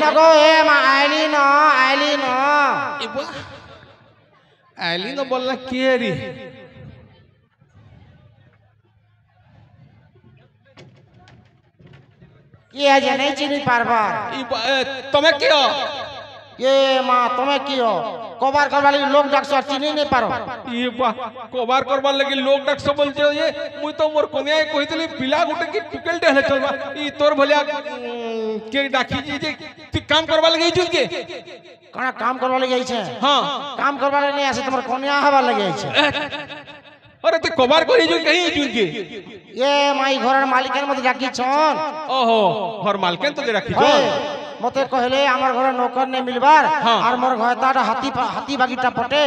न गो ए मा आइली न आइली न बोलना के री ये जे नहीं चिनी पारबा तमे कियो ये मां तमे कियो कबार करबा लगी लोग डाक्टर चिनी नहीं पारो ये बा कबार करबा लगी लोग डाक्टर बोलचे ये मुई तो मोर कोनिया कहितली पिला गुटे की टुकेल टेले चलबा ई तोर भलिया के डाकी जे तू काम करबा लगी जुल के कणा काम करबा लगी छै हां काम करबा लगी नहीं आसे तमर कोनिया हवा लगी छै अरे तू कबार करी जुल कहीं जुल के ये माई घरर मालिकेर मते डाकी छन ओहो घर मालकेन तो राखी छन मते कहले हमर घर नौकर ने मिलबार और मोर घयताटा हाथी बागीटा पटे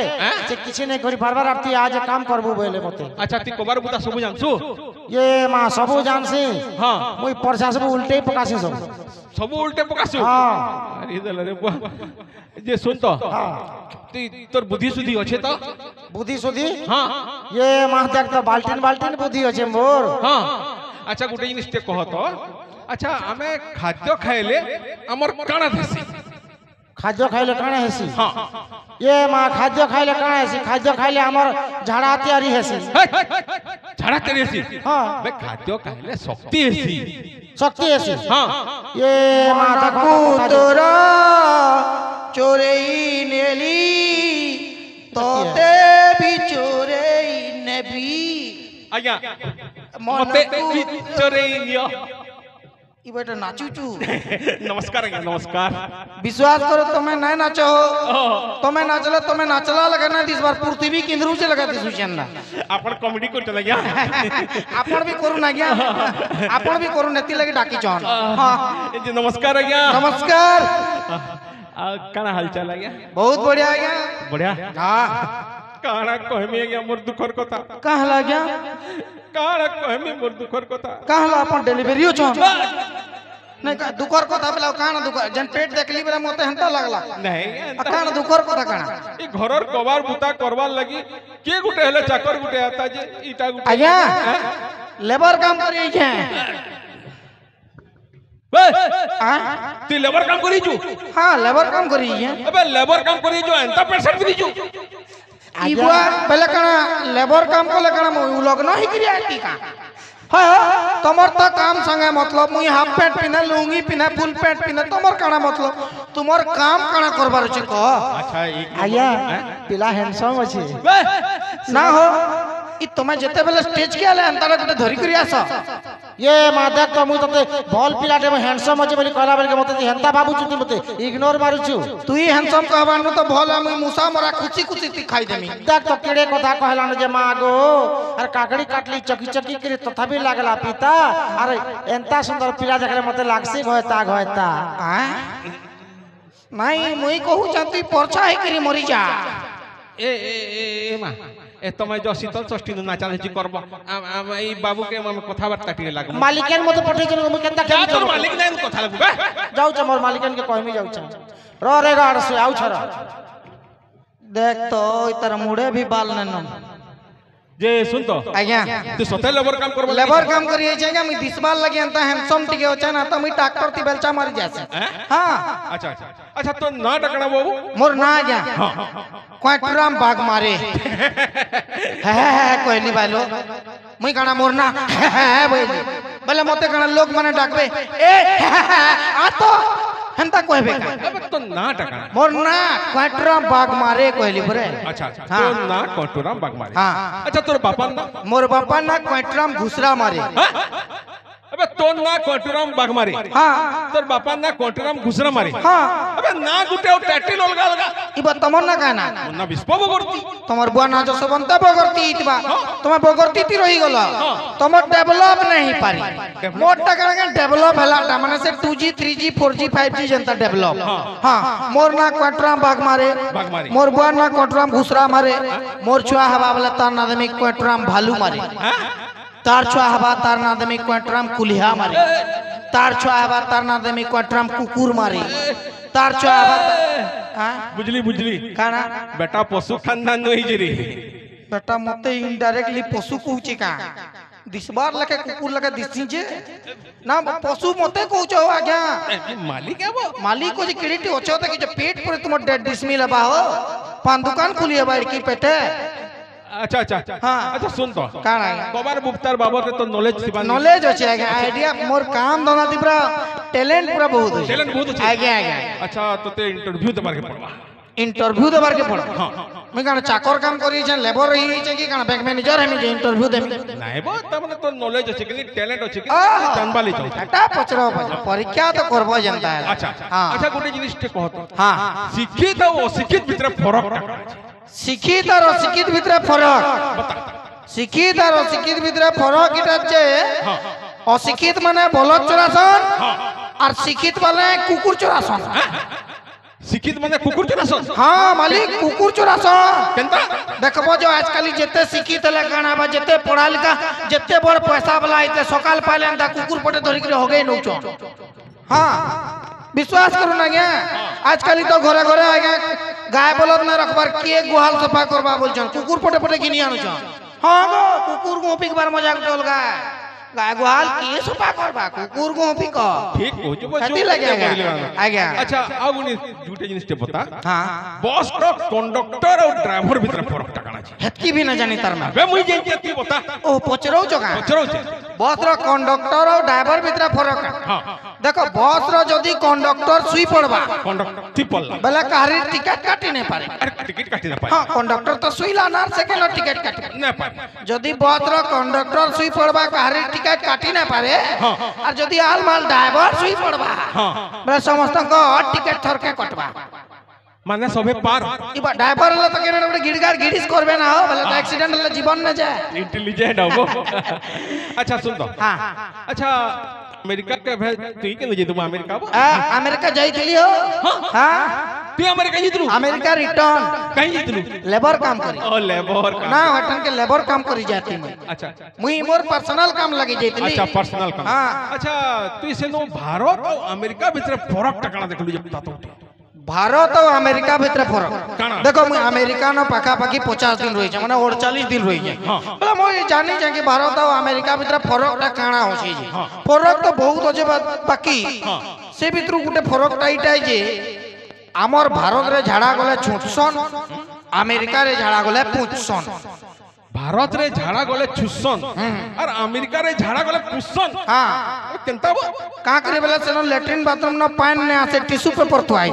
से किछि नहीं करि पारबार अब ती आज काम करबो बोले मते अच्छा ती कबार बुता सब जानसु ये मां सब जानसी हां मुई परसा सब उल्टे पकासी सब उल्टे पकासु हां अरे दल रे बुआ जे सुन तो हां ती तोर बुद्धि सुधी अछि तो बुद्धि सुधी हां ये मां देख तो बाल्टीन बुद्धि अछि मोर हां अच्छा गुटे जिनिस ते कह तो अच्छा हमें खाद्य खाइले हमर काना देसी खाद्य खाइले काना हेसी हां ये मां खाद्य खाइले काना हेसी खाद्य खाइले हमर झाड़ा तैयारी हेसी झाड़ा तैयारी हेसी हां बे खाद्य खाइले शक्ति हेसी हां ये मां देखो तोरा चोरेई नेली तोते भी चोरेई नेबी आज्ञा मते भी चोरेई नियो ई बेटा नाचुचू नमस्कार आज्ञा नमस्कार विश्वास करो तुम्हें नहीं नाचो हो तुम्हें नाचले तुम्हें नाचला लगे ना इस बार पृथ्वी केंद्र से लगा दिसु चन्ना आपण कॉमेडी करते लग्या आपण भी करू ना गया आपण भी करू नेती लगे डाकी चन हां जी नमस्कार आज्ञा नमस्कार काना हालचाल आज्ञा बहुत बढ़िया गया बढ़िया हां काना कहमी आज्ञा मोर दुखर कथा कहला गया काना कहमी मोर दुखर कथा कहला अपन डिलीवरी हो छन नहीं का दुखर कथा बेला काना दुखर जन पेट देखली बेला मते हंता लागला नहीं काना दुखर कथा काना ई घरर कबार बुता करबार लगी के गुटे हेले चाकर गुटे आता जे ईटा गुटे आज्ञा लेबर काम करी छै बे तू लेबर काम करी छु हां लेबर काम करी छै अबे लेबर काम करी जो एंता पेशेंट भी छु ई बुआ पहले काना लेबर काम कोले काना मु लोग नहीं करी आती का हां तमर तो काम संगे मतलब मुई हाफ पैंट पिने लुंगी पिने फुल पैंट पिने तमर काना मतलब तुमर काम काना करबार छै को अच्छा एक आया पिला हैंडसम अछि ना हो ई तमे जते बेले स्टेज के आले अंतर गुटे धरी करी आस ये मां देख तो मुई तते बॉल पिलाटे में हैंडसम अछि बोली कहला बेले मते हेंता बाबू छु मते इग्नोर मारू छु तू ही हैंडसम कहबान तो भोला मुई मुसा मरा खुशी खुशी ती खाई देमी देख तो केड़े कथा कहलान जे मां गो अरे काकड़ी काटली चकी करे तथापि लागला पिता अरे एंता सुंदर पिला देखले मते लागसी घयता आ नहीं मुई कहू चांती परछा है करी मरी जा ए मां ए तमे जो शीतल षष्ठी न नाचा जी करबो ई बाबू के हम कथा बार्ता टिके लागो मालिकन मते पठे के मु केनता क्या तोर मालिक नै कथा लागो बे जाऊ छ मोर मालिकन के कहमी जाऊ छ रो रे गाड़ से आउ छरा देख तो इतर मुड़े भी बाल नन जे सुन तो आज्ञा तू सते लेबर काम करबो लेबर काम करिए छेगा मी दिसबाल लगे अंता हैंडसम टिके हो छना त मी ट्रैक्टर ती बेलचा मारी जासे हां अच्छा अच्छा अच्छा तो ना टकना बाबू मोर ना आज्ञा क्वाटराम बाग मारे है कहली बालो मुई काना मोर ना बोले मते काना लोग माने डाकबे ए आ तो हंता कहबे अब तो ना टकना मोर ना क्वाटराम बाग मारे कहली बरे अच्छा तो ना कोटुराम बाग मारे हां अच्छा तोर बापा ना मोर बापा ना क्वाटराम घुसरा मारे अबे तो ना कोटुराम बाग मारे हां तोर बापा ना कोटुराम घुसरा मारे हां अबे ना गुटे टैटिल लगा लगा इबा तमर ना कहना ना बिस्पो बगरती तमर बुआ ना जसवंत बगरती इतबा तुम बगरती ती रही गला तमर डेवलप नहीं पारी मोर टका के डेवलप हला माने से 2G 3G 4G 5G जनता डेवलप हां मोर ना क्वाटराम बाग मारे मोर बुआ ना क्वाटराम घुसरा मारे मोर छुआ हवा वाला तार नादमी क्वाटराम भालू मारे तार छुआ हवा तार नादमी क्वाटराम कुलिया मारे तार छुआ हवा तार नादमी क्वाटराम कुकुर मारे तार छुआ हवा बुझली काना बेटा पशु खानदान नहीं जरी बेटा मते इनडायरेक्टली पशु कहूची का दिसबार लगे कुकुर लगे दिसी जे ना पशु मते कहूछ हो आज्ञा मालिक है वो मालिक को जे क्रेडिट होछो त कि जे पेट पर तुम डेढ़ डिसमी लबा हो पान दुकान खुलिए बाड़ की पेटे अच्छा अच्छा हाँ। अच्छा सुन तो काण आज्ञा कबार मुफ्तार बाबा के तो नॉलेज सिबान नॉलेज होछे आज्ञा आइडिया मोर काम दोना दी पूरा टैलेंट पूरा बहुत होछे टैलेंट बहुत अच्छे आज्ञा आज्ञा अच्छा तो ते इंटरव्यू देबार के पड़वा इंटरव्यू देबार के पड़ मैं काण चाकर काम करी छे लेबर रही छे कि काण बैंक मैनेजर हम जे इंटरव्यू देमी नहीं बो त माने तो नॉलेज अछि कि टैलेंट अछि कि आहा। जानबाली चाहि एटा पचरो परीक्षा तो करबो जनता है अच्छा हां अच्छा गोटे जिनिस के कहतो हां शिक्षित और अशिक्षित भितर फरक शिक्षित और अशिक्षित भितर फरक शिक्षित और अशिक्षित भितर फरक इटा छे अशिक्षित माने बलद चोरासन और शिक्षित माने कुकुर चोरासन शिक्षित माने कुकुर चोरासन हाँ मालिक कुकुर चोरासन केनता देखबो जो आजकल जेते शिक्षित ले गाना बा जेते पढ़ा लिखा जेते बड़ पैसा वाला आइते सकाल पाले अंदा कुकुर पटे धरि के हो गई नौचो हाँ विश्वास करू ना गया आजकल तो घरे घरे आ गया गाय बलद ना रखबार के गुहाल सफा करबा बोलछन कुकुर पटे पटे गिनी आनुछन हाँ गो कुकुर गोपी के बार मजाक टोल गाय गुहाल के सफा करबा कुकुर गोपी को ठीक हो जो कथी लगे आ गया अच्छा अब उनी झूठे जिनिस के बता हाँ बस रो कंडक्टर और ड्राइवर भितर फरक टाकाना छी हेतकी भी न जानी तार में बे मुई जेन ती बता ओ पचरौ जगह चलो छे बस रो कंडक्टर और ड्राइवर भितर फरक है हां देखो बस रो जदी कंडक्टर सुई पड़बा कंडक्टर टिपल बेला काहरी टिकट काटी नहीं पारे अरे टिकट काटी ना पाए हाँ कंडक्टर तो सुई लाना सेकेंड टिकट काटी ना पाए जदी बस रो कंडक्टर सुई पड़बा काहरी टिकट काटी ना पारे और जदी आल माल ड्राइवर सुई पड़बा हां बेला समस्त को टिकट थर के कटबा माने सबे पार इबा ड्राइवर हला तो केने गिड़गार गिड़िस करबे ना हो बेला तो एक्सीडेंट हला जीवन न जाए इंटेलिजेंट हो अच्छा सुन तो हां अच्छा अमेरिका के भेज तू के ले जेतु अमेरिका बो अमेरिका जाइतली हो हां तू अमेरिका जीतलू अमेरिका रिटर्न कहीं जीतलू लेबर काम करी ओ लेबर का ना हटन के लेबर काम करी जाती मैं अच्छा मुई मोर पर्सनल काम लगी जाइतली अच्छा पर्सनल काम हाँ। अच्छा तू इसे नो भारत और अमेरिका भितर फरक टाकना देखलू जे बता तो भारत और अमेरिका भितर फरक काना? देखो मुई अमेरिका न पाखा पाखी 50 दिन रही माने 48 दिन रही बोला मुई जानी जे कि भारत और अमेरिका भितर फरक ता काना होसी जे फरक तो बहुत होजे बाकी से भितर गुटे फरक टाइटा जे आमर भारत रे झाड़ा गले छुटसन अमेरिका रे झाड़ा गले पुछसन भारत रे झाड़ा गले छुसन और अमेरिका रे झाड़ा गले पुसन हां केनता बो का करे बेला से लैट्रिन बाथरूम न पानी ने आसे टिश्यू पेपर तो आई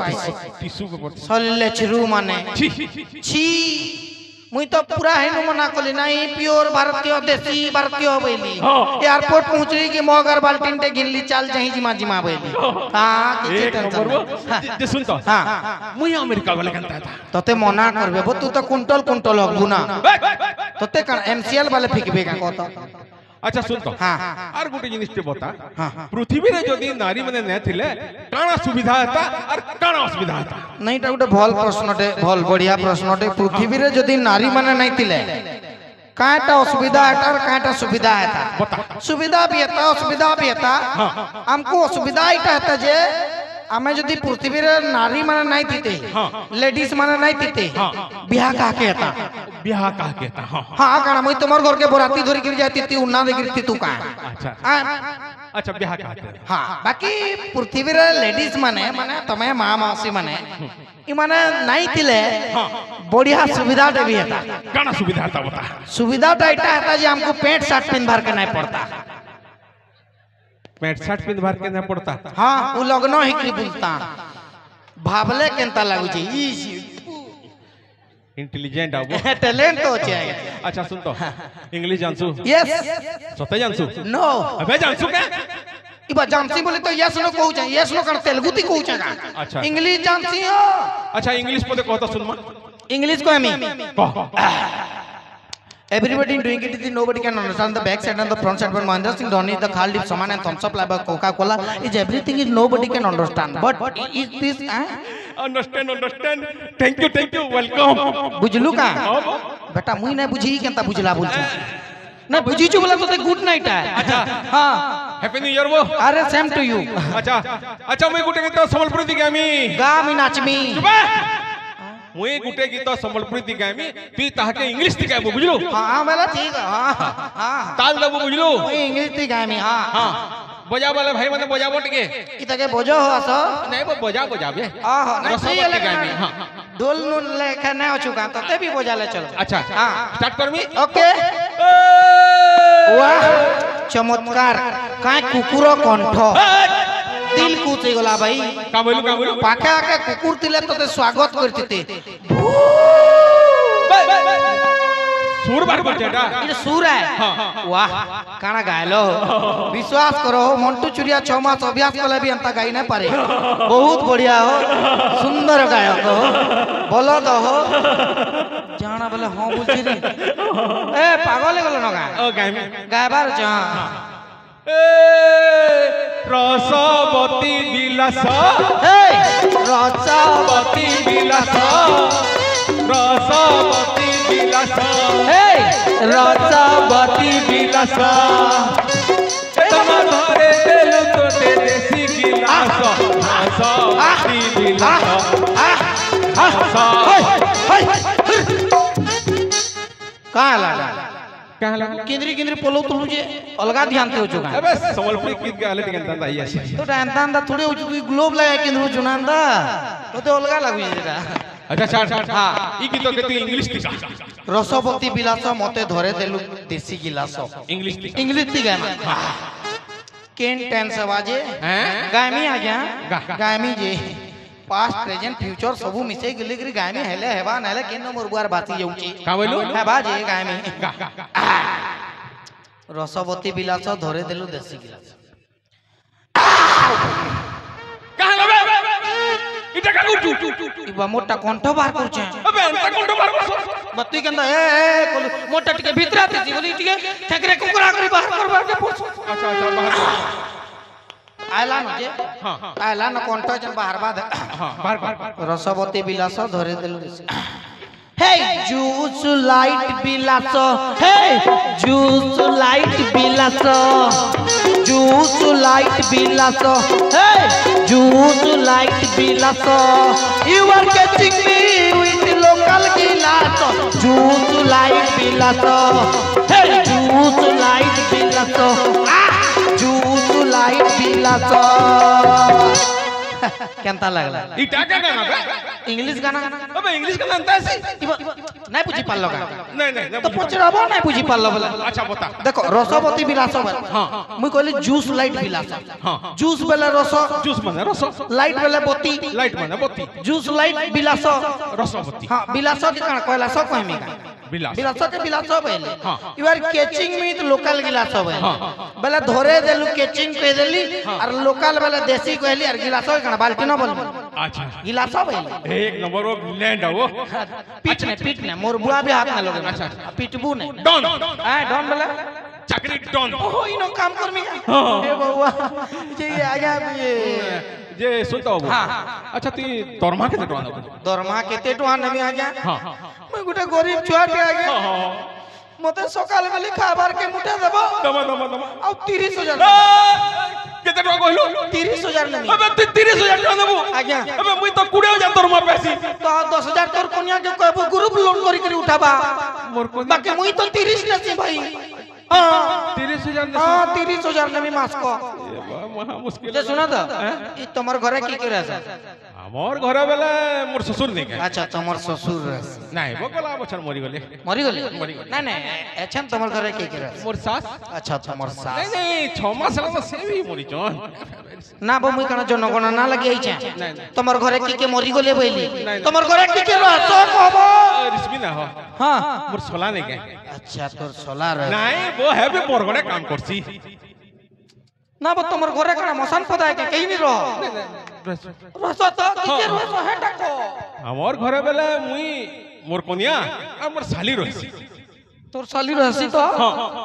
टिश्यू पेपर सल्ले छिरू माने छी छी मुई तो पूरा हेनु मना कली नहीं प्योर भारतीय देसी भारतीय बैली एयरपोर्ट पहुंचली कि मगर बाल्टीन ते गिनली चाल जही जिमा जिमा बैली हां किछ एक नंबर टेंशन वो जे सुन तो हां मुई अमेरिका गले केनता था तते मना करबे बो तू तो कुंटल कुंटल गुना तते कण एमसीएल वाले फिकबे का कहतो अच्छा सुन तो हां और गुटे जिनिस ते बता हां पृथ्वी रे जदी नारी माने न थिले काना सुविधा हेता और काना असुविधा हेता नहीं टा गुटे भल प्रश्नटे भल बढ़िया प्रश्नटे पृथ्वी रे जदी नारी माने नहीं थिले काटा असुविधा हेता और काटा सुविधा हेता बता सुविधा भी हेता असुविधा भी हेता हमको असुविधा इटा हेता जे आमे जदी पृथ्वी रे नारी माने नहीं थिते लेडीज माने नहीं थिते बियाह का के हेता बियाह का कहता हां हां काना मुई तमर घर के बोराती धरी गिर जाती ती उन्ना दे गिरती तू का अच्छा अच्छा बियाह का कहता हां बाकी पृथ्वी रे लेडीज माने माने तमे मां मौसी माने इ माने नहीं थिले बढ़िया सुविधा दे भी हेता काना सुविधा हेता बता सुविधा तो इटा हेता जे हमको पैंट शर्ट पिन भर के नहीं पड़ता पैंट शर्ट पिन भर के न पड़ता हाँ वो लगनो हिकरी बुलता भावले केनता लागू छी ई इंटेलिजेंट आबो टैलेंट तो छे अच्छा सुन तो इंग्लिश जानसु यस सते जानसु नो अबे जानसु के इबा जानसी बोले तो यस नो कहू छ यस नो कर तेलुगु ती कहू छ अच्छा इंग्लिश जानसी हो अच्छा इंग्लिश पदे कहता सुन मा इंग्लिश को हमी कह Everybody doing it, nobody can understand the back side and the front side. But Mahendra Singh Dhoni, the Khaldeep Saman and thumbs up like Coca-Cola is everything is nobody can understand. But is this? Understand thank you welcome बुझलू का? बेटा मुई नहीं बुझी Kenta बुझला बोल छ ना बुझी छु बोला तो ते गुड नाइट है अच्छा हां हैप्पी न्यू ईयर वो अरे सेम टू यू अच्छा अच्छा मैं गुटे के संबलपुर दिखे आमी गा मी नाचमी चुप मुई गुटे गीत संबलपुरी दी गायमी तू ताके इंग्लिश दी गायबो बुझलो हां मेला ठीक है हां हां ताल दबो बुझलो इंग्लिश ती गामी हां हां बजा वाले भाई माने बजाबो टिके इतके बोझो हो आसो नहीं बजाबे आहो रसोई नहीं गायमी हां ढोल नु लेखा नहीं हो चुका तते भी बोझा ले चलो अच्छा हां स्टार्ट कर मी ओके वाह चमत्कार काय कुकुरो कंठ दिल कुची गला भाई का बोलू पाखे आके कुकुर तिले तते स्वागत करते सुर बार बचेटा ये सुर है वाह काना गायलो विश्वास करो मंटू चुरिया 6 मास अभ्यास कले भी अंता गाई नहीं पारे बहुत बढ़िया हो सुंदर गायक हो बोलो तो हो जाना बोले हां बुझी रे ए पागल गलो न गा ओ गायमी गायबार जा रसवती विलास रसवती विलास रसवती विलास रसवती विलास तम धरे दिल तोते देसी गिलास रसवती विलास कहाँ लगा कहाँ लगा केंद्री केंद्री पोलो तो मुझे अलगा ध्यान दे हो चुका अबे संबलपुरी गीत गाले टिकन ता आई ऐसे तो डांता थोड़े हो चुकी ग्लोब लगा केंद्र जुनांदा तो अलगा लागू जेटा अच्छा छाड़ हां ई गीत के तू इंग्लिश टिका रसवती विलास मते धरे देलु देसी गिलास इंग्लिश ती गाय केन टेंस बाजे हैं गायमी आ गया गा। गायमी जे पास्ट प्रेजेंट फ्यूचर सबु मिसे गेले गरी गायमी हेले हेबा नले केन मोरबुआर बाती जाउची का बोलू हेबा जे गायमी गा रसवती विलास धरे देलु देसी गिलास कहाँ लगे इटा का उठू इबा मोटा कंठ बाहर करछे अबे अंता कोंडो मार बत्ती केंदा ए कोलू मोटा टिके भीतर आते छी बोली टिके ठेकरे कुकुरा करी बाहर करबार के पोछ अच्छा बाहर आयला न जे हां आयला न कंठ जन बाहर बाद हां बाहर रसवती विलास धरे देलु हे जूस लाइट विलास हे जूस लाइट विलास जूस लाइट विलास हे जूस लाइट विलास you are catching me with local glass juice light विलास हे जूस लाइट विलास जूस लाइट विलास केंता लागला इटा का गाना बे इंग्लिश गाना अबे इंग्लिश गाना अंता ऐसे नहीं बुझी पालो का नहीं तो पचराबो नहीं बुझी पालो बोला अच्छा बता देखो रसवती विलास हां मुई कहली जूस लाइट विलास हां जूस बेले रस जूस माने रस लाइट बेले बत्ती लाइट माने बत्ती जूस लाइट विलास रसवती हां विलास के कान कहला सब कहमी का विलास विलास के विलास बेले हां यू आर कैचिंग मी तो लोकल गिलास बेले बेले धरे देलु कैचिंग कह देली और लोकल बेले देसी कहली और गिलास के कान बाल्टी न बोल अच्छा गिलास बेले एक नंबर वो लैंड है वो पीट ने मोर बुआ भी हाथ में लोगे अच्छा पिटबू ने डॉन हां डॉन बेले चक्री डॉन ओहो इनो काम करमी का ए बउआ जे आजा जे सुनता हो हां अच्छा तू दरमा के डॉन हो दरमा केते टुआ नमी आ गया हां मैं गुटे गरीब छुआ के आ गया मते सकाल बेली खाबार के मुठा देबो दमा आ 30000 केते टका कहलो 30000 नहीं अबे 30000 टका देबो आज्ञा अबे मुई तो 20000 दरमा पैसी तो 10000 तोर कोनिया के कहबो ग्रुप लोन करी करी उठाबा मोर कोन बाकी मुई तो 30 लेसी भाई हां 30000 हां 30000 नमी मास को ये बा महा मुश्किल जे सुना तो ई तमर घरे की करे से हमर घर बेले मोर ससुर नहीं गए अच्छा तमर ससुर नहीं बगला बछर मरी गले मरी गले ना ना एछन तमर घरे की करे मोर सास अच्छा तमर सास नहीं 6 मास लगा से भी मरी जन ना बो मुई कना जनगण ना लगी आइछे नहीं तमर घरे की के मरी गले बइली नहीं। तमर घरे की के रहत कहबो रिश्मी ना हो हां मोर सोला नहीं गए अच्छा तोर सोलार नहीं वो है भी बरगड़े काम करसी ना बो तमर घरे कना मसान पदाय के कहीं नहीं रहो रहत तो की के रहत हेटा को हमर घरे बेले मुई मोर कोनिया और मोर साली रहिसी तोर साली रहसी तो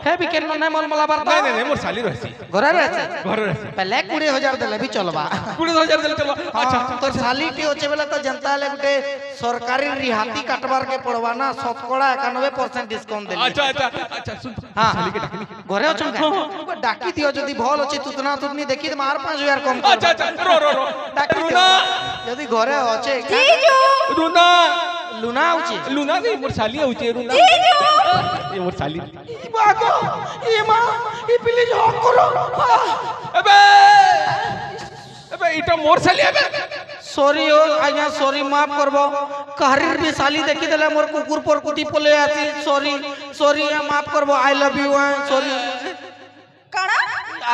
हे भी केन नै मन मला बारता नहीं मोर साली रहिसी घरे रहছে घरे रहिसी पहले 20000 देले भी चलबा 20000 देले चलो अच्छा तोर साली टी होचे बेला तो जनता ले गुटे सरकारी रिहाती काटबार के पड़वा ना 91% डिस्काउंट देले अच्छा सुन हां साली के डाकनी घरे अछन का डाकी दियो जदी भल अछि तुतना तुतनी देखि त मार 5000 कम कर अच्छा रो डाकी रुना जदी घरे अछे रुना लुना आउची लुना नहीं मोर साली होचे रुना जीजू ये मोर साली ई बागो ई मां ई प्लीज हक करो अबे अबे इटा मोर साली अबे सॉरी हो आज्ञा सॉरी माफ करबो कहरीर भी साली देखि देले मोर कुकुर पर कुटी पले आसी सॉरी सॉरी माफ करबो आई लव यू सॉरी कणा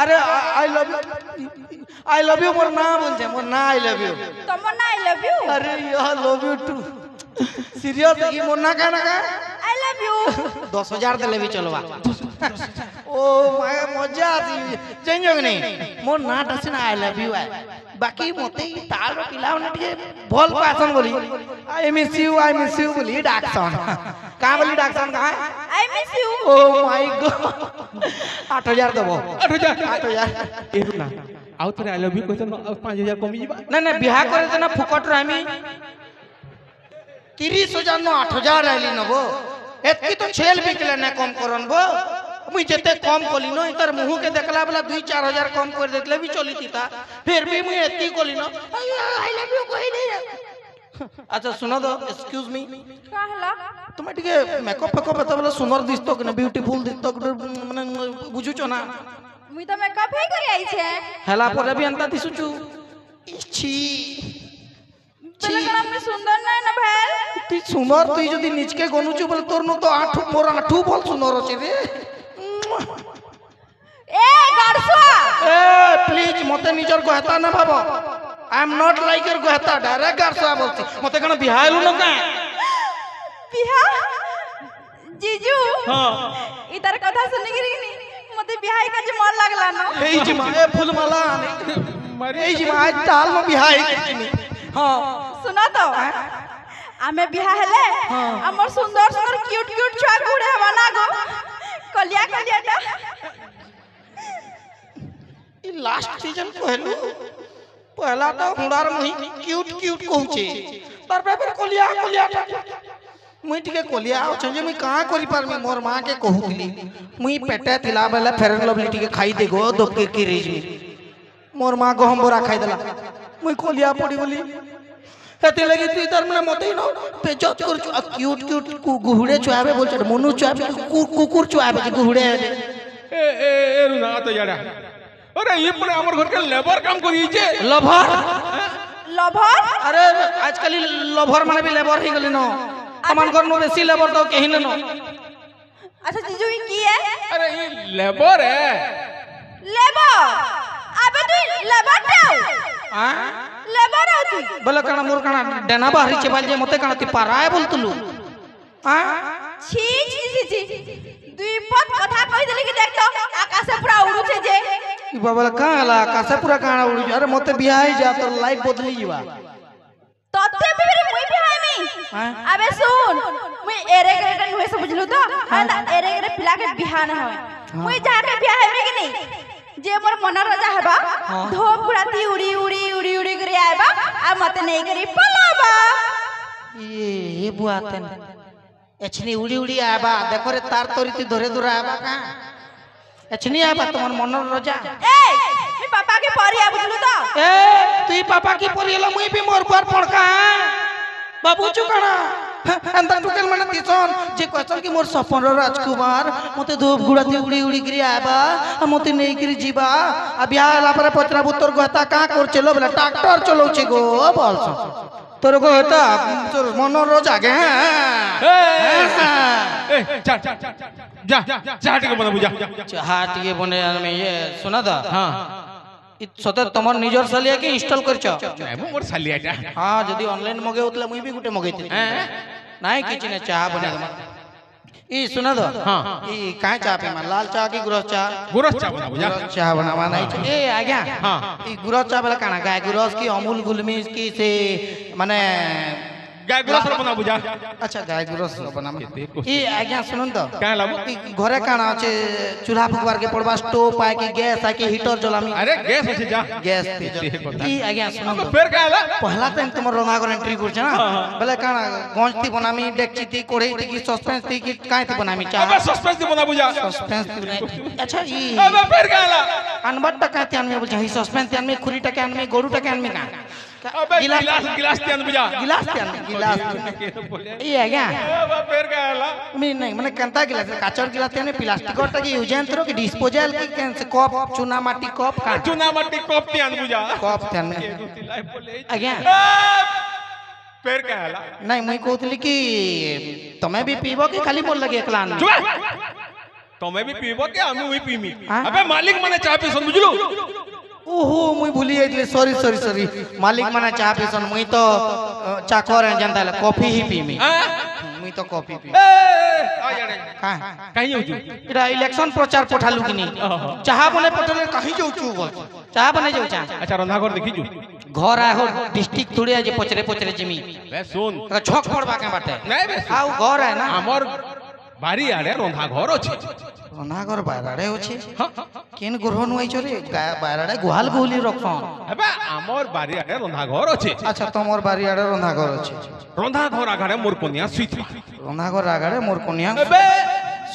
अरे आई लव यू मोर ना बोल जे मोर ना आई लव यू तमो ना आई लव यू अरे I love you too serious ई मोर ना कहना का आई लव यू 10,000 देले भी चलवा ओ माय मजा आसी जंजोग नहीं मोर ना डसिन आई लव यू बाकी मते तार पिलावने टिके भल पासन बोली आई मिस यू बोली डाकसन का बोली डाकसन का I miss you O my God 8,000 देबो 8,000 ए रुना आउ तोरे आई लव यू कहत 5,000 कमी जीबा ना ना बिहा करे तना फुकट रहमी 30,000 नो 8,000 आइली नबो एतकी तो छेल बिकले ना कम करनबो मुई जते कम कोली नो इतर मुंह के देखला वाला 2-4 हजार कम कर देतले भी चली थीता फिर भी मुई एतकी कोली नो आई लव यू कहि दे अच्छा सुनो तो एक्सक्यूज मी कहला তুমি টিকে মেকআপ ফেকআপ এত বলে সুন্দর দিस्तो কি না বিউটিফুল দিस्तो মানে বুঝুছো না मुई तो मेकअप ही करी आई छे হেলা পরে भी अंता दिसुचु ছি बोले कणा मैं सुंदर नहीं ना भेल তুই সুন্দর তুই যদি নিজকে গনুচু বলে তোর নো তো আঠু মোর আঠু বল সুন্দর আছে রে ए गड़सुआ এ প্লিজ মতে নিজর গহতা না ভাবো I am not like your গহতা ডাইরেক্ট গারসা বলছি মতে কেন বিহাইলু না কা बिहा जीजू हां इधर कथा सुनी गिरी मते बिहाई का जे मन लागला ना এই জি মা এ ফুলমালা मारे এই জি মা আজ তাল মো বিহাই কিনি हां सुना तो आमे बिहा हेले हमर सुंदर सुंदर क्यूट क्यूट छुआ गुड़े बना गो कलिया कलियाटा ई लास्ट सीजन कहलु पहला तो हुड़ार मुही क्यूट क्यूट कहूचे तार पे कोलिया कोलिया मुई टिके कोलिया छ जे मुई का करि पारमी मोर मां के कहूतली मुई पेटे थिला बेला फेरन लवली टिके खाई दे गो दोके की रेज में मोर मां गहम बोरा खाई देला मुई कोलिया पड़ी बोली हेते लगी तू इधर मने मते न पेचत कर क्यूट क्यूट गुहुड़े चुआबे बोल छ मनु चुआबे कुकुर चुआबे गुहुड़े ए रुना तो यारा अरे ये पर हमर घर के लेबर काम करी छे लभर लभर अरे आजकल लभर माने भी लेबर ही गली न अमन घर में बेसी लेबर तो कहीं न अच्छा जीजू ये की है अरे ये लेबर है लेबर अबे तू लेबर जाओ हां लेबर आओ तू बोले कणा मोर कणा डेना बाहरी चबाल जे मते कणा ती पाराय बोलतलु हां छी छी छी दुई पद कथा कहि देली कि देख तो आकाश पूरा उड़ू छे जे ई बाबा का हला कासे पूरा काणा उड़ी अरे मते बियाह जा तो लाइफ बदली जीवा तते भी मुई बिहाई में हां अबे सुन मुई एरे करे नुहे से बुझलु तो ना एरे करे पिला के बिहा न होय मुई जाके बिहा है कि नहीं जे मोर मन राजा हेबा धोप पुराती उड़ी उड़ी उड़ी उड़ी करे आएबा आ मते नहीं करी पलाबा ये बुआते न एचनी उड़ी उड़ी आबा देखो रे तार तोरी धरे धरे आबा का एचनी आबा तमन मन रजा ए मी पापा के परी आ बुझलु तो ए तुई पापा की परियला मुई भी मोर पर पड़का बाबू चुकाना अंदर टुकेल माने तिसन जे क्वेश्चन की मोर सपन राजकुमार मते धूप गुड़ाती उड़ी उड़ी गिरी आबा आ मते नेई गिरी जीबा आ बियाह ला पर पत्रा बुत्तर गहता का कर चलो बला ट्रैक्टर चलोचे गो बोलस तोर गहता तोर मन रो जागे ए जा चाट के बना बुझा चाट के बने में ये सुना था हां सते तमर निजर सालिया के इंस्टॉल करछ नहीं मोर साली आटा हां जदी ऑनलाइन मगे उतले मुई भी गुटे मगेती नाही किछि ने चाह बने ई सुना दो हां ई काय चाह पे लाल चाह की गुरस चाह गुरस चा बना बुझा चाह बनावा नहीं ए आज्ञा हां ई गुरस चाह वाला काना गाय गुरस की अमूल गुलमीज की से माने गाय गुरस बना बुझा अच्छा गाय गुरस बनावा देखो ई आज्ञा सुनन तो क्या लाबो ई घरे काना আছে चूल्हा फुकवार के पड़वा स्टोव पाए की गैस आ की हीटर जलामी अरे गैस আছে जा गैस पे ई आज्ञा सुनन तो फिर क्या ला पहला टाइम तुम रंगागर एंट्री करछ ना बोले काना गंजती बनामी डेकची कोड़ई की सस्पेंस थी की कायती बनामी चाह अबे सस्पेंस बना बुझा सस्पेंस थी अच्छा ई अबे फिर क्या ला अनबट टका त्यान में बुझा ही सस्पेंस त्यान में खुरी टका में गोरु टका में का अबे गिलास गिलास गिलास त्यान बुझा गिलास क्या गिलास ये है क्या फेर गयाला मी नहीं मैंने कंता गिलास काचर गिलास त्याने प्लास्टिक और की यूज एंड थ्रो की डिस्पोजल की कैन से कप चूना माटी कप का चुना मट्टी कप त्यान बुझा कप त्याने आज्ञा फेर गयाला नहीं मुई कहतली कि तमे भी पीबो कि खाली मोर लगे एकला ना तुम्हें भी पीबो के हमें वही पीमी हाँ? अबे मालिक मने चाह पी सुन बुझलू ओहो मुई भूली जाइतले सॉरी सॉरी सॉरी मालिक माने चाह पीसन मुई तो चाकर है जनता ले कॉफी ही पीमी मुई तो कॉफी पी आ जाने का कहीं हो जू इरा इलेक्शन प्रचार पठालू कि नहीं चाह बने पटले कहीं जाऊ चू बोल चाह बने जाऊ चा अच्छा रंधा घर देखी जू घर आ हो डिस्ट्रिक्ट थोड़ी आज पचरे पचरे जमी बे सुन छक पड़बा के बाटे नहीं बे आउ घर है ना हमर बारी आड़े रंधा घर अछि रंधाघर बायराड़े होछे हां केन ग्रहण होई छरे बायराड़े गुहाल गुहली रखन अबे हमर बारी आड़े रंधा घर अछि अच्छा तमर बारियाड़े रंधाघर होछे रंधा घर आगाड़े मोर कन्या सुइथि रंधाघर आगाड़े मोर कन्या अबे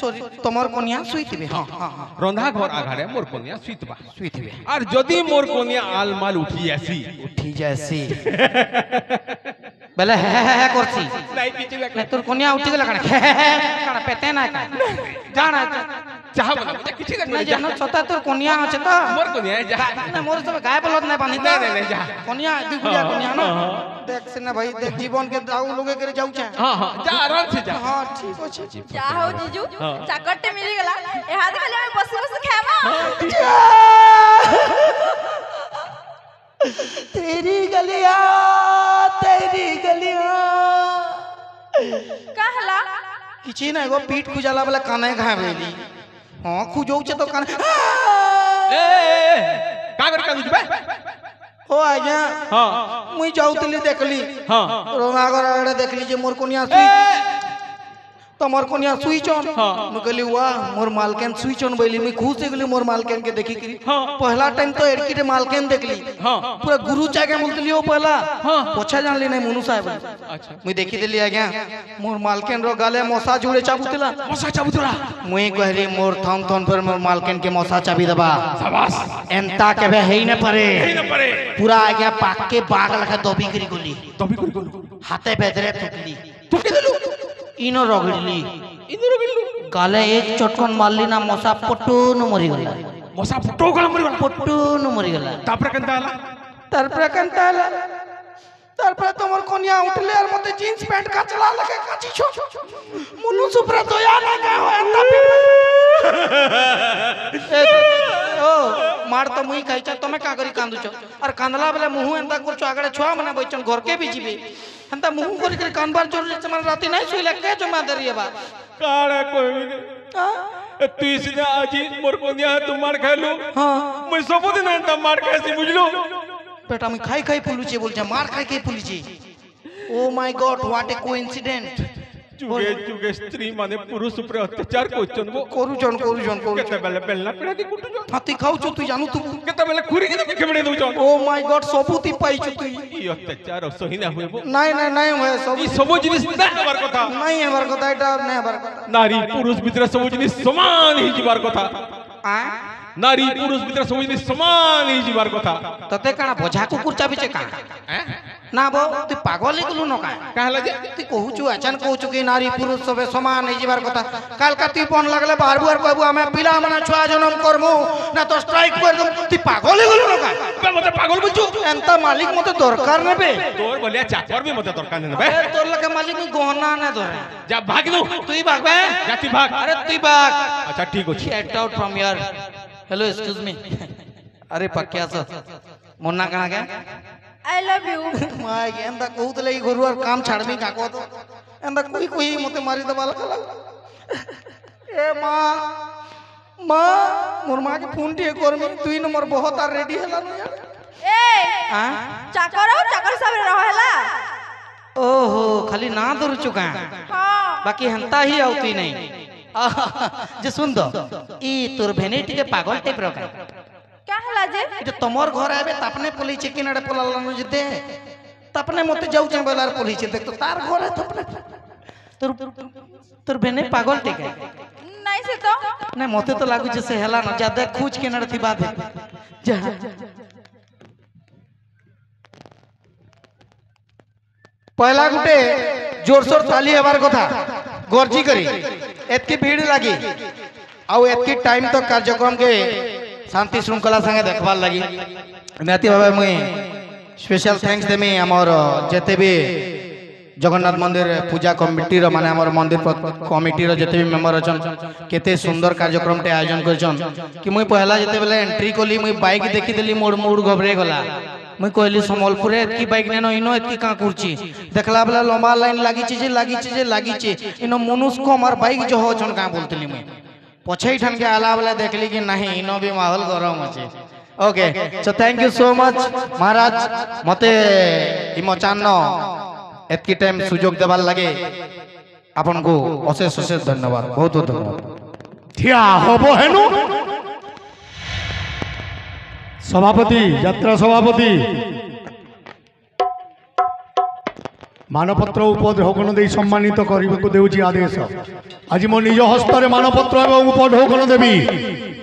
सॉरी तमर कन्या सुइथिबे हां हां हां रंधा घर आगाड़े मोर कन्या सुइतबा सुइथिबे और जदी मोर कन्या आल माल उठी आसी उठी जासी बेले हे करसी नहीं पीछे लग नहीं तोर कन्या उठी गेला काना पेते ना का जाना चाह बना मुझे किछि लग नहीं जानो छता तोर कन्या আছে তো मोर कन्या जा ना मोर सब गाय बलद नहीं बांधी नहीं नहीं जा कन्या दी गुड़िया कन्या ना देख से ना भाई देख जीवन के दाऊ लोगे करे जाऊ छे हां हां जा आराम से जा हां ठीक अछि ଯାହା ହଉ ଜିଜୁ ଚାକରଟେ ମିଳିଗଲା ଏ ହାତ ଖାଲି ଆମେ ବସି ବସି ଖାଇବା तेरी गलियां का हला किछि ना एगो पीठ खुजाला वाला काने घावेली हां खुजौ छे तो कान ए का कर कांदू बे ओ आज्ञा हां मुई जाउतली देखली हां रोनागर आड़े देखली जे मोर कोनिया सुई तमर कोनिया सुई चन मु कहली वाह मोर मालकेन सुई चन बैली मुई खुश हो गेली मोर मालकेन के देखी करी पहला टाइम तो एड़की रे मालकेन देखली पूरा गुरु चाके बोलतली ओ पहला पोछा जानली नहीं मुनु साहब अच्छा मुई देखी देली आज्ञा मोर मालकेन रो गाले मोसा जुड़े चाबुतला मसा चाबुतला मुई कहली मोर थन थन पर मोर मालकेन के मोसा चाबी दबा शाबाश एंता के बे हेई न परे नहीं न परे पूरा आज्ञा पाक के बाग लखा दोबी करी गोली तभी कर गोलू हाथे बेदरे थुकली तू के देलू इनो रगड़ली इधर गेलू गाले एक चटकन मारली ना मोसा पटून मरी गला मसा फटो गला मरि गला पटून मरी गला तापर कंता आला तारपरे कंताला तारपरे तमर कोनिया उठले और मते जींस पैंट का चला लगे काची छो मुनु सुप्रा दोया ना का हो अंता ओ मार तो मुई कहै छ तमे का करी कांदु छ और कांदला बेले मुहु एंता कर छ आगड़े छुआ मने बैचन घर के भी जीबे अंता मुहु करी कर कानबार जोर से मन राती नहीं सोइला के जमा दरिया बा काड़ा कोई तू इसने आज मोर कोनिया तू मार खालू हां मैं सब दिन अंता मार खासी बुझलू बेटा मैं खाई खाई पुलुचे बोल जा मार खाई के पुलुचे oh my god what a coincident चुगे चुगे स्त्री माने पुरुष ऊपर अत्याचार कोचन वो करूचन केते बेले बेलना पेड़ा की कुटु जो हाथी खाऊ छु तू जानू तू केते बेले खुरी के केमड़े दउ जो ओ माय गॉड सबूती पाई छु तू ई अत्याचार सही ना होइबो नहीं होए सब ई सब जिनिस ना हमार कथा नहीं हमार कथा एटा नहीं हमार कथा नारी पुरुष भितर सब जिनिस समान ही जीवार कथा आ नारी पुरुष भितर सब जिनिस समान ही जीवार कथा तते काना बोझा कुकुर चाबिचे का ना बो तू पागल गेलु न का कहला जे तू कहू छु अचानक कहू छु कि नारी पुरुष सबे समान है जीवार कथा काल का तू पन लगले बाहर बुआर कहबू हमें पिला मना छुआ जन्म करमु ना तो स्ट्राइक कर दम तू पागल गेलु न का बे मते पागल बुझू एंता मालिक मते दरकार नेबे तोर बलिया चाकर भी मते दरकार ने बे अरे तोर लगे मालिक में गहना ना धरे जा भाग दो तू ही भाग बे जाती भाग अरे तू ही भाग अच्छा ठीक अछि get out from your hello excuse me अरे पक्या सो मुन्ना कणा के आई लव यू माय एंदा कहूत लई गुरु और काम छाड़मी का को तो एंदा कोई मते मारी दबाला कला ए मां मोर मां के फोन टे करमी 2 नंबर बहुत आ रेडी हला न यार ए हां चाकर सब रहला ओहो खाली ना दर चुका हां बाकी हंता ही आउती नहीं जे सुन दो ई तोर भेनेटी के पागल टाइप रो का क्या हला जे इते तमर घर आबे तपने पुलिस चिकन अड़े पलालन जते तपने मते जाऊ चे बेलार पुलिस देख तो तार घर है तपने तोर भेने पागल टे के नहीं से तो नहीं मते तो लागु जे से हेला न ज्यादा खूज के नड़ती बात है जा पहला गुटे जोरसोर ताली हेबार कथा गर्जी करी एतकी भीड़ लगी आउ एतकी टाइम तो कार्यक्रम के शांति श्रृंखला संगे देखबार लगी निहाती भावे मुई स्पेशल थैंक्स देमी हमर जेते भी जगन्नाथ मंदिर पूजा कमिटी रो माने हमर मंदिर कमिटी रो जेते भी मेंबर अछन केते सुंदर कार्यक्रम टे आयोजन करछन कि मुई पहला जेते बेले एंट्री कोली मुई बाइक देखि देली मोड़ मोड़ घबरे गला मुई कहली समलपुर एतकी बाइक नेनो इनो एतकी का कुर्ची देखला बेला लंबा लाइन लागी छि इनो मनुष्य को हमर बाइक जो हो छन का बोलतली मुई पछे ठन के आला बेला देखली कि नहीं इनो भी माहौल गरम अछि okay so thank you so much महाराज मते इमचान एतकी टाइम सुजोग देवार लगे आपन को अशेष अशेष धन्यवाद बहुत बहुत धन्यवाद ठिया हबो हेनु सभापति यात्रा सभापति मानपत्र उपढौकन दे सम्मानित करने को देउची आदेश आज मो निज हस्त मानपत्र एवं उपढौकन देवी